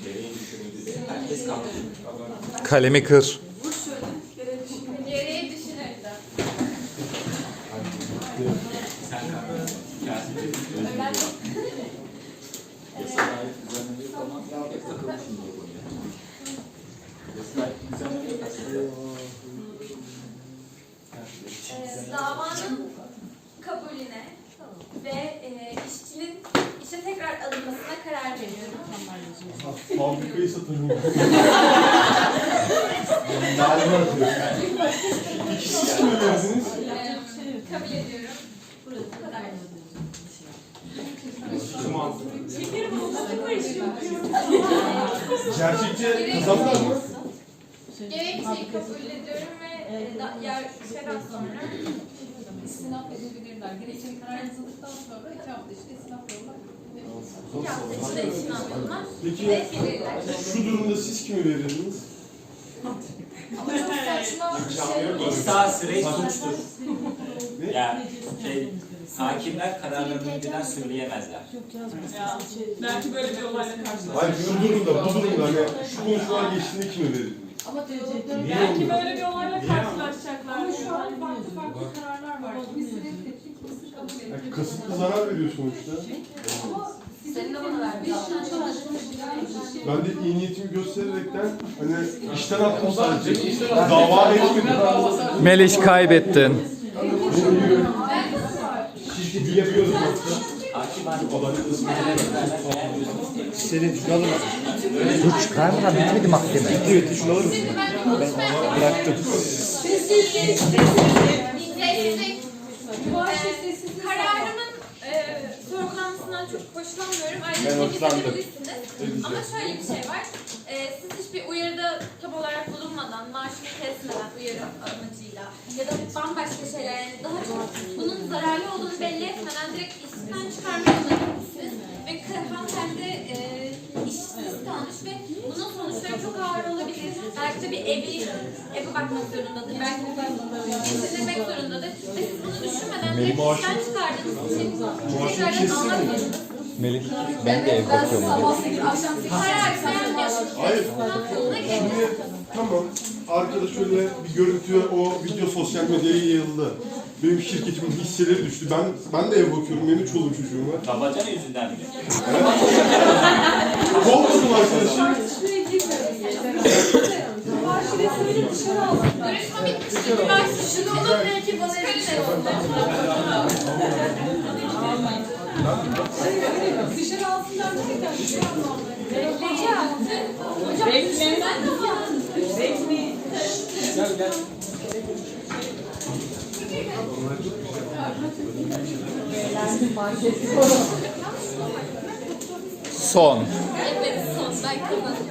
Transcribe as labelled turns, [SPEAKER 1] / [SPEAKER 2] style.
[SPEAKER 1] Gereği düşünüldü de herkes kalktı.
[SPEAKER 2] Kalemi kır.
[SPEAKER 3] Gereği düşünüldü.
[SPEAKER 1] Sen kalktın. Kâside
[SPEAKER 3] Ben
[SPEAKER 1] yasa ait düzenlediği zaman hep takılmışsınız o konuya. Yasa ait düzenlediği aslında
[SPEAKER 3] davanın kabulüne ve işçinin işe tekrar alınmasına karar veriyorum.
[SPEAKER 4] Fabrikayı satarım. Yardım atıyor. İkisi mi verdiniz?
[SPEAKER 3] Kabul ediyorum. Bu kadar.
[SPEAKER 4] Gerçekçi kazanlar mı?
[SPEAKER 3] Gerekçeyi kabul ediyorum ve yargıçlardan sonra
[SPEAKER 5] İstinaf edebilirler. Gerekçeli karar yazıldıktan sonra 2 hafta içinde istinaf yollar.
[SPEAKER 3] 2 hafta içinde işin alınmaz
[SPEAKER 4] Peki
[SPEAKER 3] ve bilirler.
[SPEAKER 4] şu durumda siz kimi verirdiniz?
[SPEAKER 3] Ama çok saçma bir şey.
[SPEAKER 1] İhsa süreç suçtur.
[SPEAKER 4] Ne?
[SPEAKER 1] Yani hakimler kararlarını önceden söyleyemezler.
[SPEAKER 5] Belki böyle bir olayla karşılaşırız.
[SPEAKER 4] Hayır bu durumda hani şu konuşmalar geçtiğinde kimi verirdiniz?
[SPEAKER 5] Ama teologların
[SPEAKER 6] Belki böyle bir olayla karşılaşacaklar.
[SPEAKER 5] ama şu an farklı kararlar var. Kimisi reddediyor, kimisi kabul ediyor.
[SPEAKER 4] Yani kasıtlı zarar veriyor sonuçta.
[SPEAKER 5] Ama
[SPEAKER 3] Senin de bana verdiğin
[SPEAKER 4] Ben de iyi niyetimi göstererekten hani işten attım sadece. Dava etmedim.
[SPEAKER 2] Meliş kaybettin.
[SPEAKER 4] Şirketi yapıyoruz yoksa.
[SPEAKER 1] Hakim hanım
[SPEAKER 7] Senin şunu alır mısın? Dur çıkarma da bitmedi mahkeme. Evet şunu alır mısın? Ben bıraktım.
[SPEAKER 3] Sessizlik. Kararımın sorgulanmasından çok hoşlanmıyorum. Ayrıca tebrik edebilirsiniz. Ama şöyle bir şey var. Siz hiçbir uyarıda tam olarak bulunmadan, maaşını kesmeden uyarı amacıyla ya da bambaşka şeyler, yani daha çok bunun zararlı olduğunu belli etmeden direkt işten çıkarmaya yönelikmişsiniz. Ve hanımefendi işsiz kalmış ve bunun sonuçları çok ağır olabilir. Belki de bir eve bakmak zorundadır. Belki de geçindirmek zorundadır. Ve siz bunu düşünmeden direkt işten çıkardığınız için tekrardan almak zorundasınız.
[SPEAKER 2] Melih, ben de ev bakıyorum.
[SPEAKER 5] sabah 8, akşam 8.
[SPEAKER 3] Karar beğenmiyorsunuz.
[SPEAKER 4] Hayır.
[SPEAKER 3] Buna gerek
[SPEAKER 4] Şimdi
[SPEAKER 3] yok.
[SPEAKER 4] tamam. Arkada şöyle bir görüntü, o video sosyal medyaya yayıldı. Benim şirketimin hisseleri düştü. Ben de ev bakıyorum. Benim çoluğum çocuğum var.
[SPEAKER 1] Babacana yüzünden mi?
[SPEAKER 4] Kovmadım arkadaşım.
[SPEAKER 3] Görüşme bitmişti. Ben şunu olur belki bana
[SPEAKER 5] Dışarı alsınlar mı tekrar?
[SPEAKER 3] Bekle. Ben de var.
[SPEAKER 2] Son.
[SPEAKER 3] Evet, son. Ben kazandım.